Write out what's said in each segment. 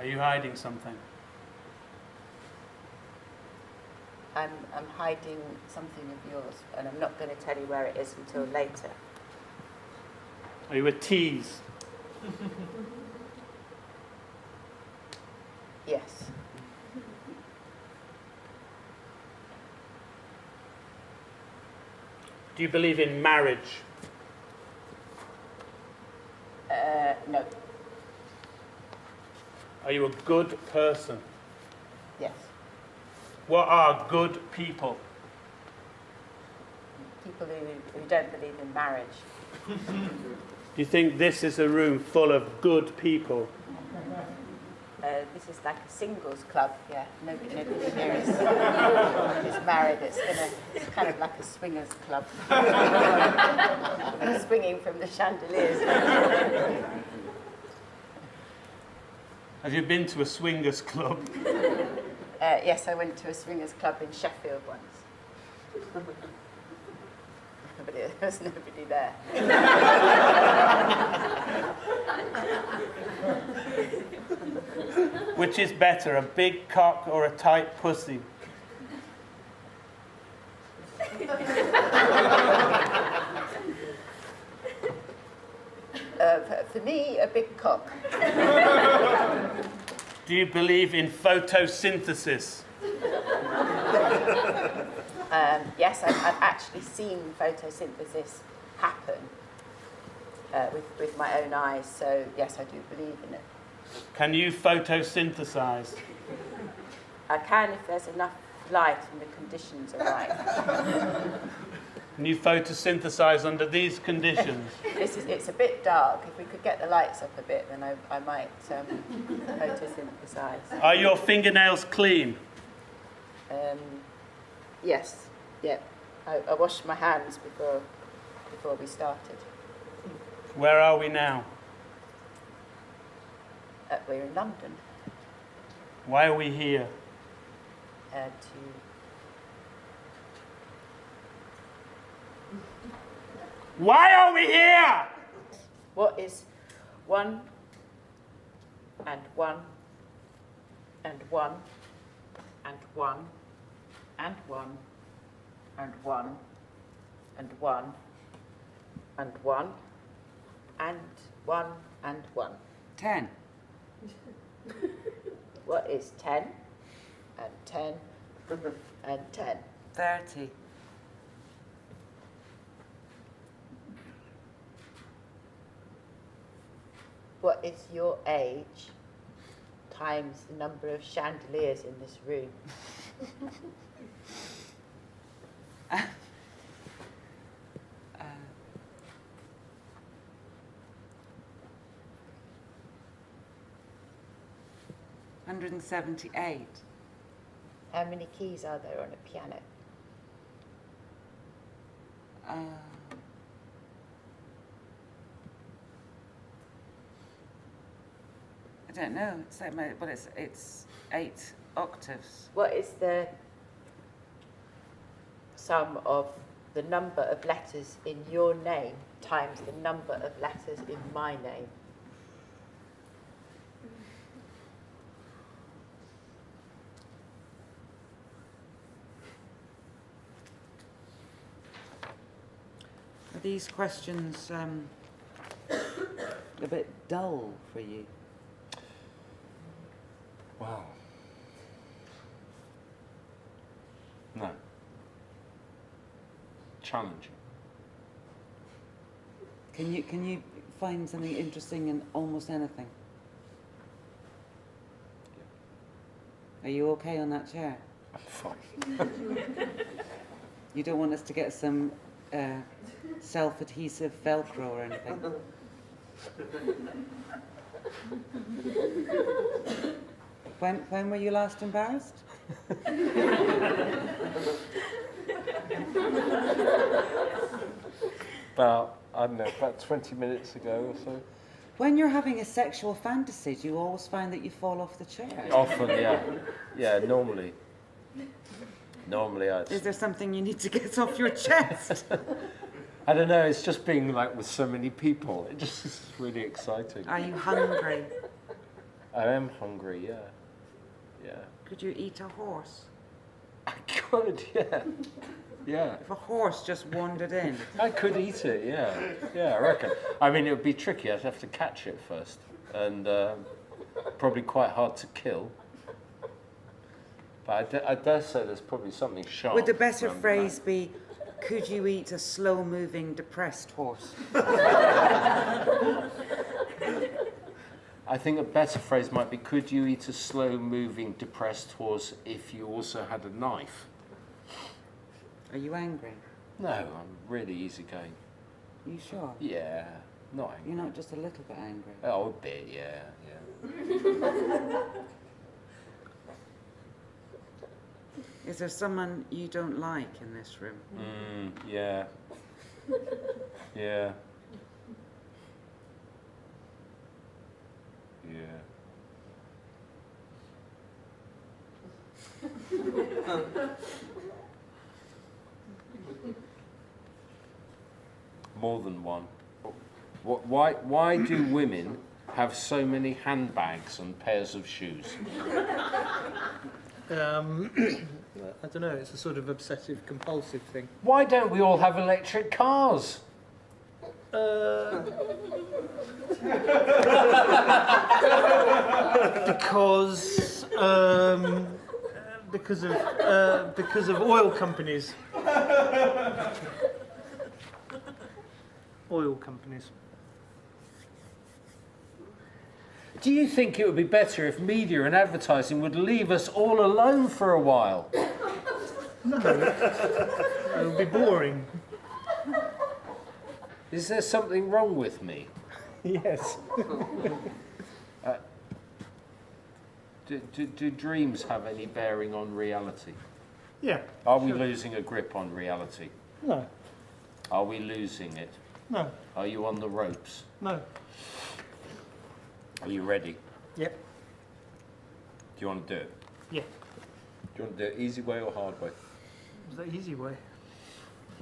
Are you hiding something? I'm hiding something of yours, and I'm not going to tell you where it is until later. Are you a tease? Yes. Do you believe in marriage? No. Are you a good person? Yes. What are good people? People who don't believe in marriage. Do you think this is a room full of good people? This is like a singles club, yeah. Nobody here is married. It's kind of like a swingers club. Swinging from the chandeliers. Have you been to a swingers club? Yes, I went to a swingers club in Sheffield once. But there was nobody there. Which is better, a big cock or a tight pussy? For me, a big cock. Do you believe in photosynthesis? Yes, I've actually seen photosynthesis happen with my own eyes, so yes, I do believe in it. Can you photosynthesize? I can if there's enough light and the conditions are right. Can you photosynthesize under these conditions? It's a bit dark. If we could get the lights up a bit, then I might photosynthesize. Are your fingernails clean? Yes, yeah. I washed my hands before we started. Where are we now? We're in London. Why are we here? Why are we here? What is 1 and 1 and 1 and 1 and 1 and 1 and 1 and 1 and 1 and 1? 10. What is 10 and 10 and 10? 30. What is your age times the number of chandeliers in this room? $178. How many keys are there on a piano? I don't know. It's like well, it's 8 octaves. What is the sum of the number of letters in your name times the number of letters in my name? Are these questions a bit dull for you? Wow. No. Challenging. Can you find something interesting in almost anything? Yeah. Are you okay on that chair? I'm fine. You don't want us to get some self-adhesive Velcro or anything? When were you last embarrassed? About, I don't know, about 20 minutes ago or so. When you're having a sexual fantasy, do you always find that you fall off the chair? Often, yeah. Yeah, normally. Normally Is there something you need to get off your chest? I don't know, it's just being like with so many people. It just is really exciting. Are you hungry? I am hungry, yeah. Yeah. Could you eat a horse? I could, yeah. Yeah. If a horse just wandered in. I could eat it, yeah. Yeah, I reckon. I mean, it would be tricky. I'd have to catch it first. And probably quite hard to kill. But I dare say there's probably something sharp. Would the better around the phrase back. be, could you eat a slow-moving, depressed horse? I think a better phrase might be, could you eat a slow-moving, depressed horse if you also had a knife? Are you angry? No, I'm really easygoing. You sure? Yeah, not angry. You're not just a little bit angry? Oh, a bit, yeah. Is there someone you don't like in this room? Yeah. Yeah. Yeah. More than one. Why do women have so many handbags and pairs of shoes? I don't know, it's a sort of obsessive compulsive thing. Why don't we all have electric cars? Because of oil companies. Oil companies. Do you think it would be better if media and advertising would leave us all alone for a while? No, it would be boring. Is there something wrong with me? Yes. Do dreams have any bearing on reality? Yeah. Are we losing a grip on reality? No. Are we losing it? No. Are you on the ropes? No. Are you ready? Yep. Do you want to do it? Yeah. Do you want to do it easy way or hard way? Is that easy way?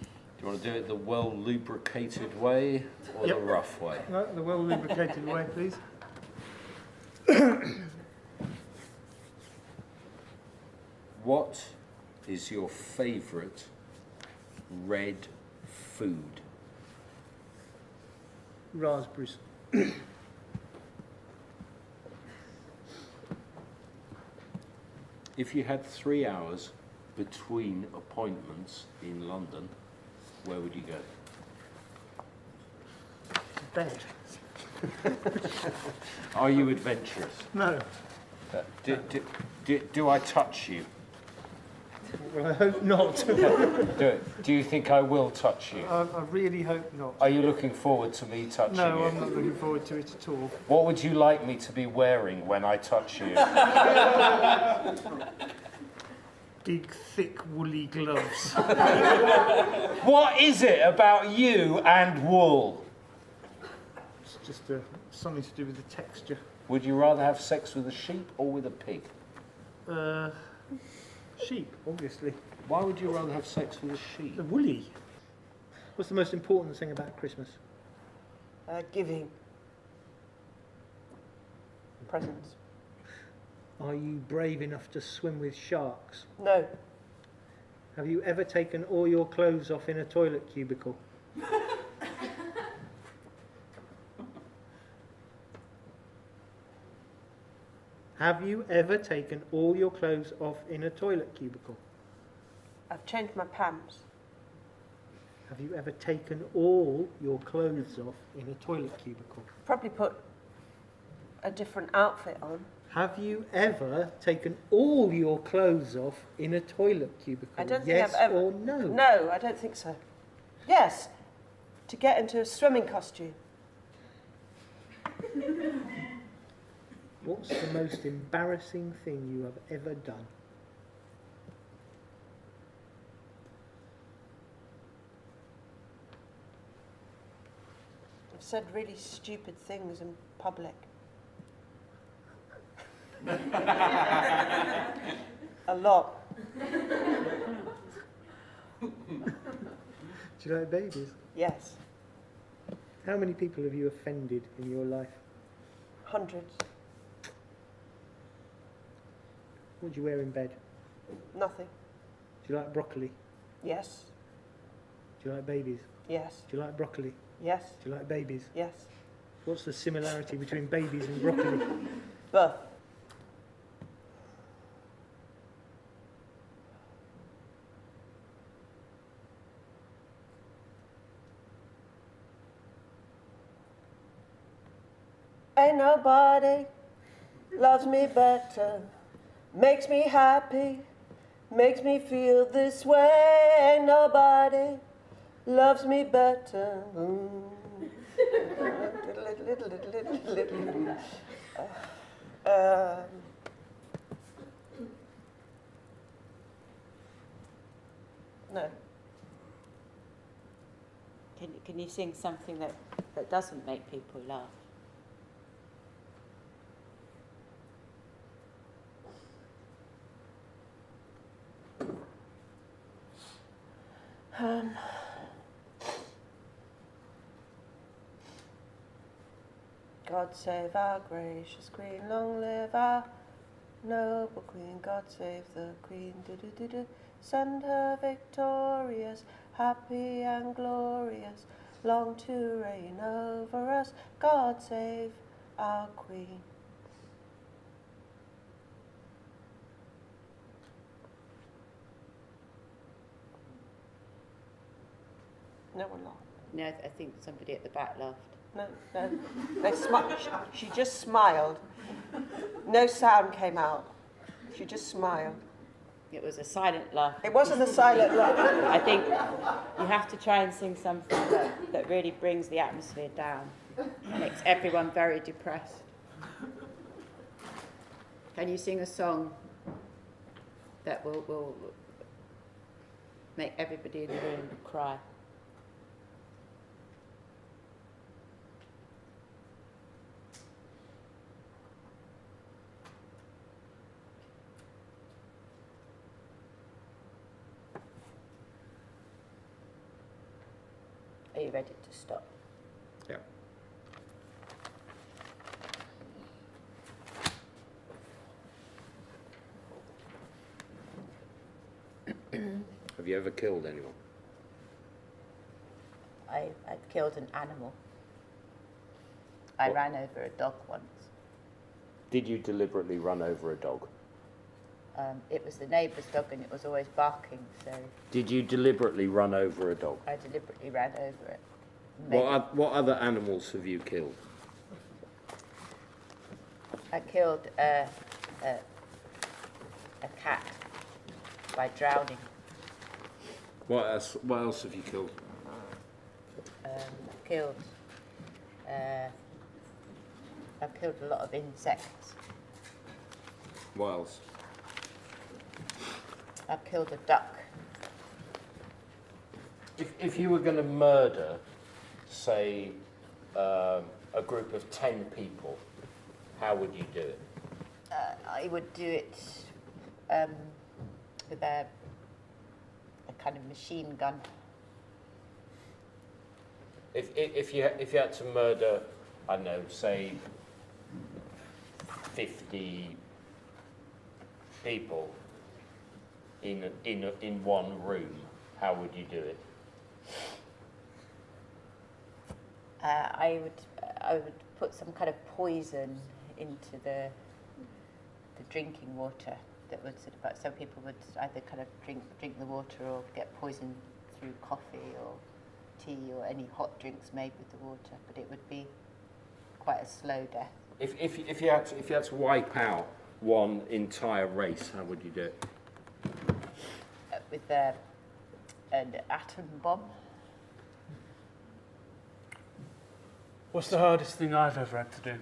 Do you want to do it the well-lubricated way or Yep. the rough way? No, the well lubricated way, please. What is your favourite red food? Raspberries. If you had 3 hours between appointments in London, where would you go? Bed. Are you adventurous? No. Do I touch you? Well, I hope not. Do you think I will touch you? I really hope not. Are you looking forward to me touching you? No, I'm not looking forward to it at all. What would you like me to be wearing when I touch you? Big, thick, woolly gloves. What is it about you and wool? It's just something to do with the texture. Would you rather have sex with a sheep or with a pig? Sheep, obviously. Why would you rather have sex with a sheep? The woolly. What's the most important thing about Christmas? Giving. Presents. Are you brave enough to swim with sharks? No. Have you ever taken all your clothes off in a toilet cubicle? Have you ever taken all your clothes off in a toilet cubicle? I've changed my pants. Have you ever taken all your clothes off in a toilet cubicle? Probably put a different outfit on. Have you ever taken all your clothes off in a toilet cubicle? I don't think yes I've ever. or no? No, I don't think so. Yes, to get into a swimming costume. What's the most embarrassing thing you have ever done? I've said really stupid things in public. A lot. Do you like babies? Yes. How many people have you offended in your life? Hundreds. What do you wear in bed? Nothing. Do you like broccoli? Yes. Do you like babies? Yes. Do you like broccoli? Yes. Do you like babies? Yes. What's the similarity between babies and broccoli? Birth. Ain't nobody loves me better, makes me happy, makes me feel this way. Ain't nobody loves me better. No. Can you sing something that doesn't make people laugh? God save our gracious Queen, long live our noble Queen. God save the Queen, do-do-do-do. Send her victorious, happy and glorious, long to reign over us. God save our Queen. No one laughed. No, I think somebody at the back laughed. No. She just smiled. No sound came out. She just smiled. It was a silent laugh. It wasn't a silent laugh. I think you have to try and sing something that really brings the atmosphere down. Makes everyone very depressed. Can you sing a song that will make everybody in the room cry? Are you ready to stop? Yeah. Have you ever killed anyone? I've killed an animal. I What? ran over a dog once. Did you deliberately run over a dog? It was the neighbour's dog and it was always barking, so Did you deliberately run over a dog? I deliberately ran over it. What other animals have you killed? I killed a cat by drowning. What else have you killed? I've killed a lot of insects. What else? I've killed a duck. If you were going to murder, say, a group of 10 people, how would you do it? I would do it with a kind of machine gun. If you had to murder, I don't know, say 50 people in one room, how would you do it? I would put some kind of poison into the drinking water that would sort of, some people would either kind of drink the water or get poisoned through coffee or tea or any hot drinks made with the water, but it would be quite a slow death. If you had to wipe out one entire race, how would you do it? With an atom bomb. What's the hardest thing I've ever had to do?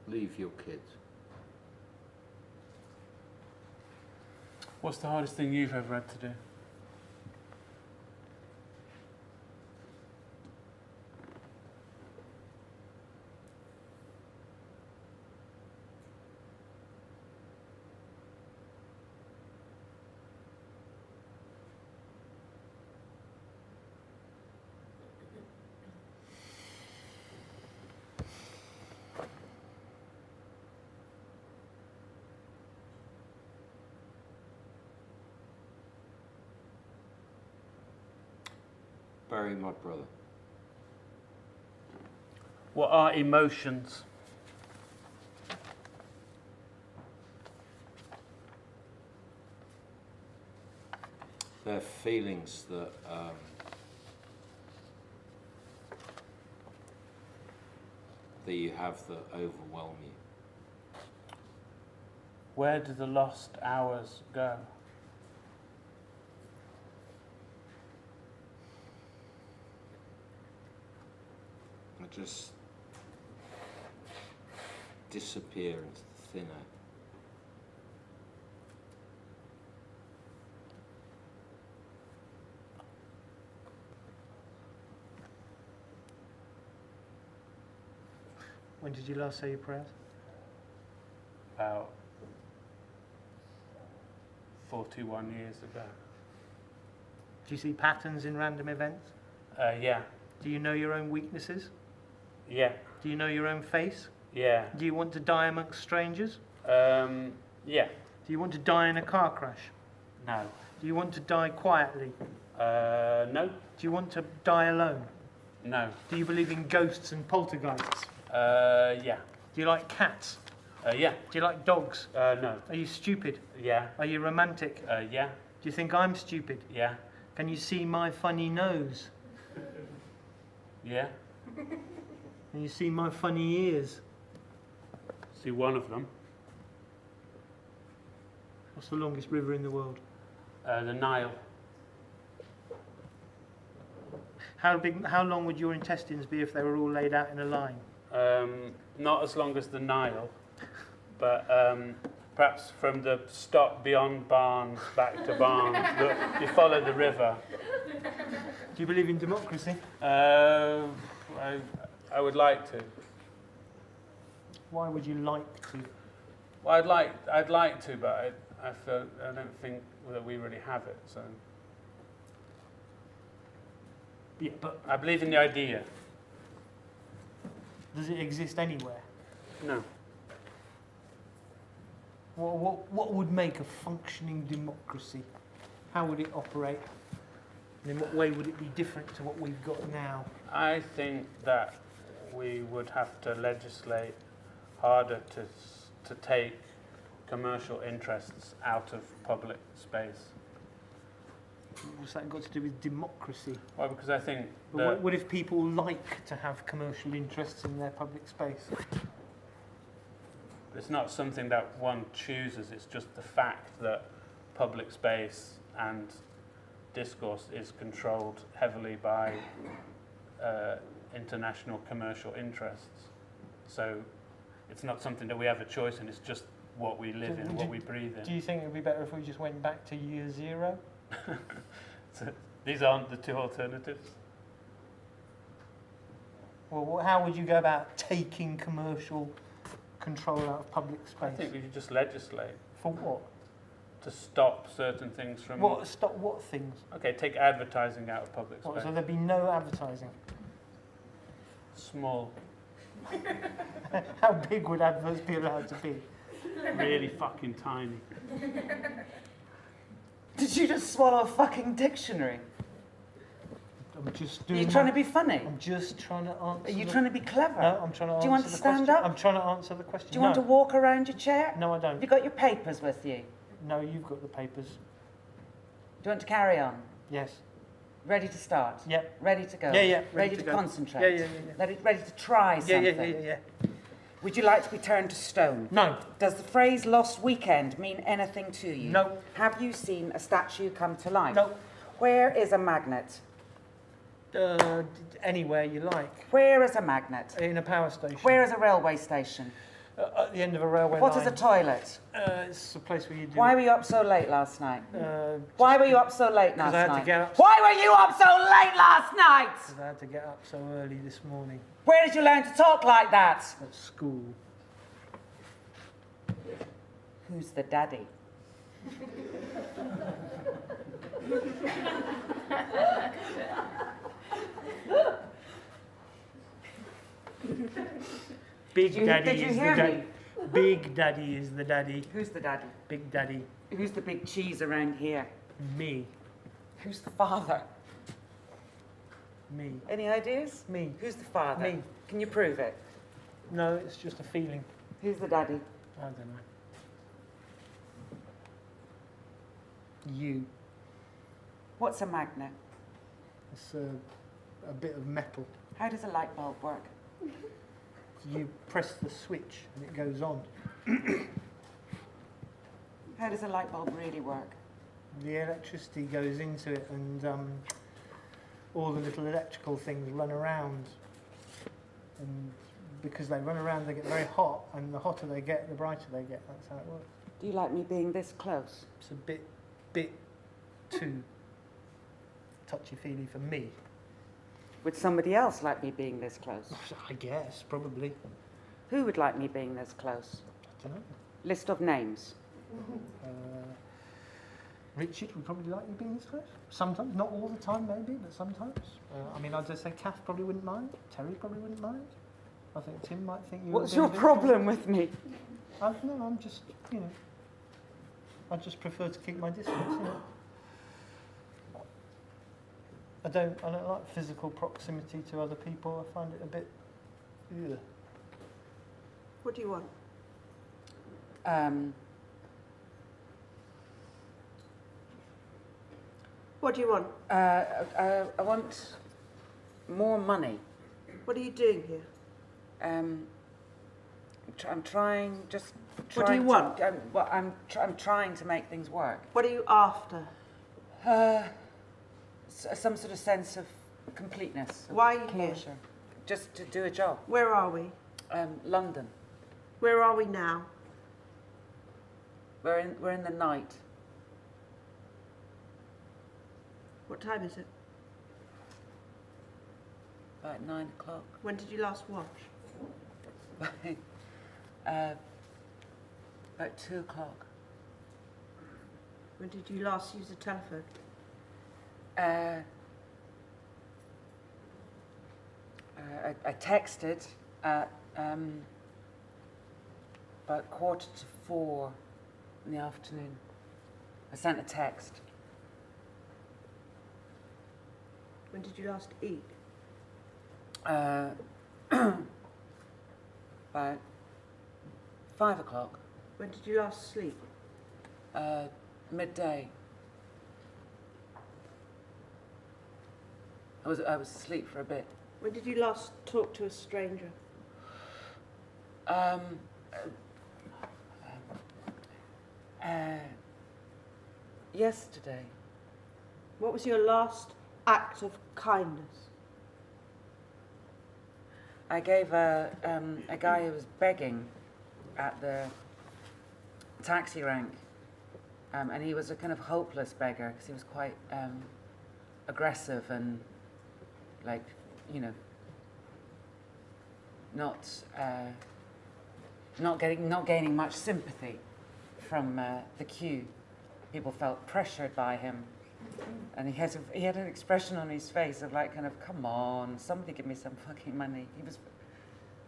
Leave your kids. What's the hardest thing you've ever had to do? bury my brother. What are emotions? They're feelings that you have that overwhelm you. Where do the lost hours go? I just disappear into the thin air. When did you last say your prayers? About 41 years ago. Do you see patterns in random events? Yeah. Do you know your own weaknesses? Yeah. Do you know your own face? Yeah. Do you want to die amongst strangers? Yeah. Do you want to die in a car crash? No. Do you want to die quietly? No. Do you want to die alone? No. Do you believe in ghosts and poltergeists? Yeah. Do you like cats? Yeah. Do you like dogs? No. Are you stupid? Yeah. Are you romantic? Yeah. Do you think I'm stupid? Yeah. Can you see my funny nose? Yeah. Can you see my funny ears? See one of them. What's the longest river in the world? The Nile. How long would your intestines be if they were all laid out in a line? Not as long as the Nile, but perhaps from the stop beyond Barnes back to Barnes. You follow the river. Do you believe in democracy? I would like to. Why would you like to? Well, I'd like to, but I don't think that we really have it. So Yeah, but I believe in the idea. does it exist anywhere? No. What would make a functioning democracy? How would it operate? And in what way would it be different to what we've got now? I think that we would have to legislate harder to take commercial interests out of public space. What's that got to do with democracy? Well, because I think But that what if people like to have commercial interests in their public space? it's not something that one chooses, it's just the fact that public space and discourse is controlled heavily by international commercial interests. So it's not something that we have a choice in, it's just what we live in, what we breathe Do in. you think it would be better if we just went back to year zero? So these aren't the two alternatives. Well, how would you go about taking commercial control out of public I space? think we should just legislate For what? to stop certain things from... Stop what things? Okay, take advertising out of public What, space. so there'd be no advertising? Small, How big would adverts be allowed to be? really fucking tiny. Did you just swallow a fucking dictionary? I'm just Are doing. you trying to be funny? I'm just trying to answer. Are you the- trying to be clever? No, I'm trying to answer. Do you want to the stand question. up? I'm trying to answer the question. Do you want to walk around your chair? No, I Have don't. you got your papers with you? No, you've got the papers. Do you want to carry on? Yes. Ready to start? Yep. Ready to go? Yeah, yeah. Ready to to go. concentrate? Yeah. Ready to try Yeah, something? yeah. Would you like to be turned to stone? No. Does the phrase lost weekend mean anything to you? No. Have you seen a statue come to life? No. Where is a magnet? Anywhere you like. Where is a magnet? In a power station. Where is a railway station? At the end of a railway What line. is a toilet? It's a place where you do. Why were you up so late last night? Just Why were you up so late last I had to night? get up. Why were you up so late last night? Because I had to get up so early this morning Where did you learn to talk like that? at school. Who's the daddy? Big Did you- Daddy did you is hear the me? daddy. Big Daddy is the daddy. Who's the daddy? Big Daddy. Who's the big cheese around here? Me. Who's the father? Me. Any ideas? Me. Who's the father? Me. Can you prove it? No, it's just a feeling. Who's the daddy? I don't know. You. What's a magnet? It's a bit of metal. How does a light bulb work? You press the switch and it goes on. How does a light bulb really work? The electricity goes into it and all the little electrical things run around. And because they run around, they get very hot, and the hotter they get, the brighter they get. That's how it works. Do you like me being this close? It's a bit too touchy-feely for me. Would somebody else like me being this close? I guess, probably. Who would like me being this close? I don't know. List of names. Richard would probably like you being this close. Sometimes, not all the time maybe, but sometimes. I mean, I'd just say Kath probably wouldn't mind. Terry probably wouldn't mind. I think Tim might think you. What's your problem with me? I don't know. I'm just, I just prefer to keep my distance. I don't like physical proximity to other people. I find it a bit. Ugh. What do you want? What do you want? I want more money. What are you doing here? I'm trying, just trying. What do you want? I'm trying to make things work. What are you after? Some sort of sense of completeness. Of Why are you closure. here? Just to do a job. Where are we? London. Where are we now? We're in the night. What time is it? About 9 o'clock. When did you last watch? About 2 o'clock. When did you last use a telephone? I texted at about 3:45 in the afternoon. I sent a text. When did you last eat? About 5 o'clock. When did you last sleep? Midday. I was asleep for a bit. When did you last talk to a stranger? Yesterday. What was your last act of kindness? I gave a guy who was begging at the taxi rank, and he was a kind of hopeless beggar because he was quite aggressive and, like, not gaining much sympathy from the queue. People felt pressured by him, and he had an expression on his face of like, kind of, come on, somebody give me some fucking money. It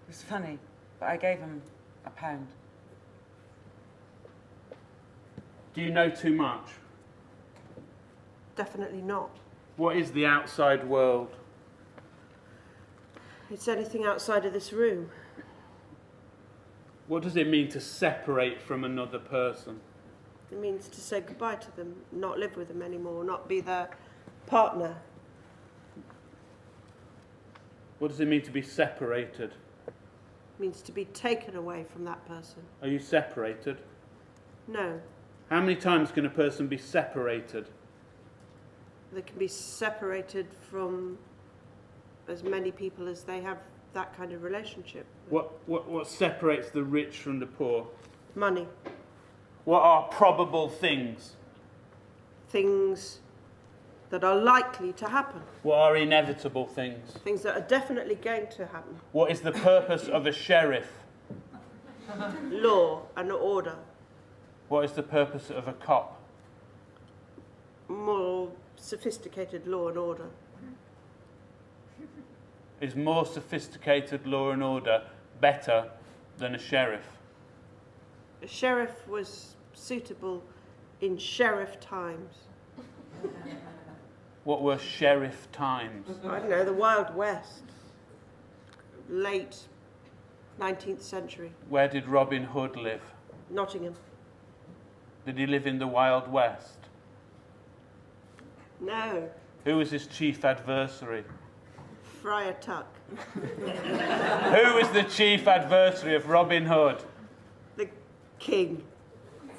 was funny, but I gave him £1. Do you know too much? Definitely not. What is the outside world? It's anything outside of this room. What does it mean to separate from another person? It means to say goodbye to them, not live with them anymore, not be their partner. What does it mean to be separated? It means to be taken away from that person. Are you separated? No. How many times can a person be separated? They can be separated from as many people as they have that kind of relationship. What separates the rich from the poor? Money. What are probable things? Things that are likely to happen. What are inevitable things? Things that are definitely going to happen. What is the purpose of a sheriff? Law and order. What is the purpose of a cop? More sophisticated law and order. Is more sophisticated law and order better than a sheriff? A sheriff was suitable in sheriff times. What were sheriff times? I don't know, the Wild West. Late 19th century. Where did Robin Hood live? Nottingham. Did he live in the Wild West? No. Who was his chief adversary? Friar Tuck. Who was the chief adversary of Robin Hood? The King.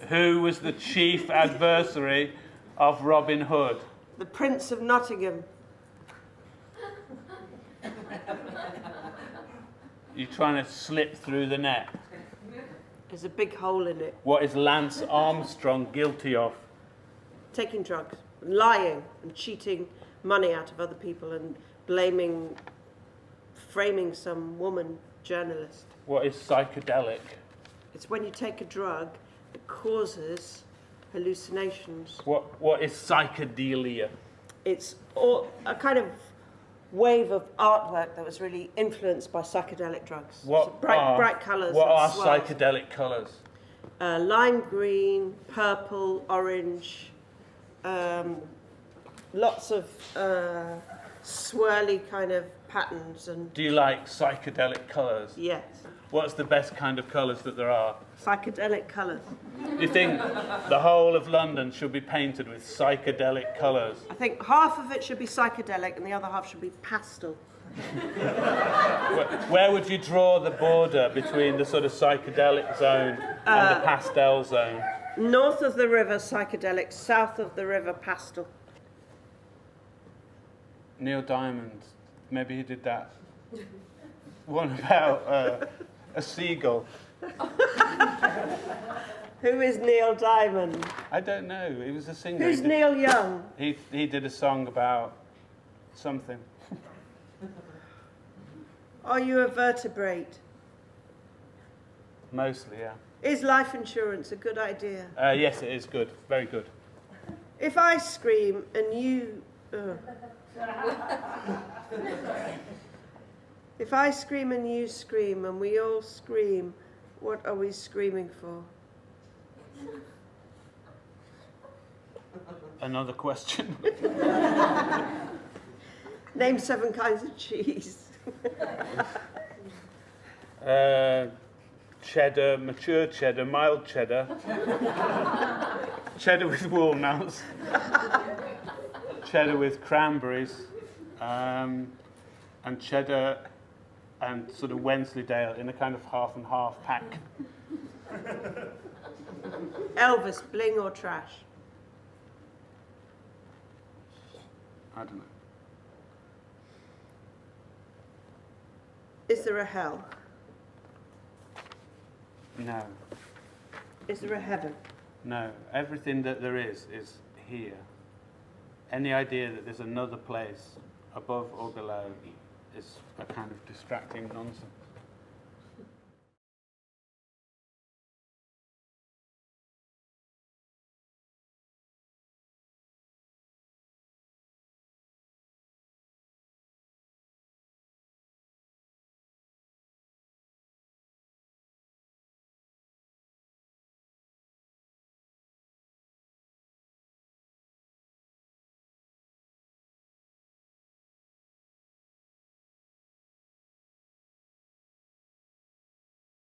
Who was the chief adversary of Robin Hood? The Prince of Nottingham. You're trying to slip through the net. There's a big hole in it. What is Lance Armstrong guilty of? Taking drugs, lying and cheating money out of other people and framing some woman journalist. What is psychedelic? It's when you take a drug that causes hallucinations. What is psychedelia? It's a kind of wave of artwork that was really influenced by psychedelic drugs. So bright colours. What are swirls. psychedelic colours? Lime green, purple, orange, lots of swirly kind of patterns. And Do you like psychedelic colours? yes, What's the best kind of colours that there are? psychedelic colours. Do you think the whole of London should be painted with psychedelic colours? I think half of it should be psychedelic and the other half should be pastel. Where would you draw the border between the sort of psychedelic zone and the pastel zone? North of the river, psychedelic. South of the river, pastel. Neil Diamond, maybe he did that. One about a seagull. Who is Neil Diamond? I don't know. He was a singer. Who's Neil Young? He did a song about something. Are you a vertebrate? Mostly, yeah. Is life insurance a good idea? Yes, it is good. Very good. If I scream and you... If I scream and you scream and we all scream, what are we screaming for? Another question. Name 7 kinds of cheese. Cheddar, mature cheddar, mild cheddar. Cheddar with walnuts. Cheddar with cranberries. And cheddar and sort of Wensleydale in a kind of half and half pack. Elvis, bling or trash? I don't know. Is there a hell? No. Is there a heaven? No. Everything that there is here. Any idea that there's another place above or below is a kind of distracting nonsense.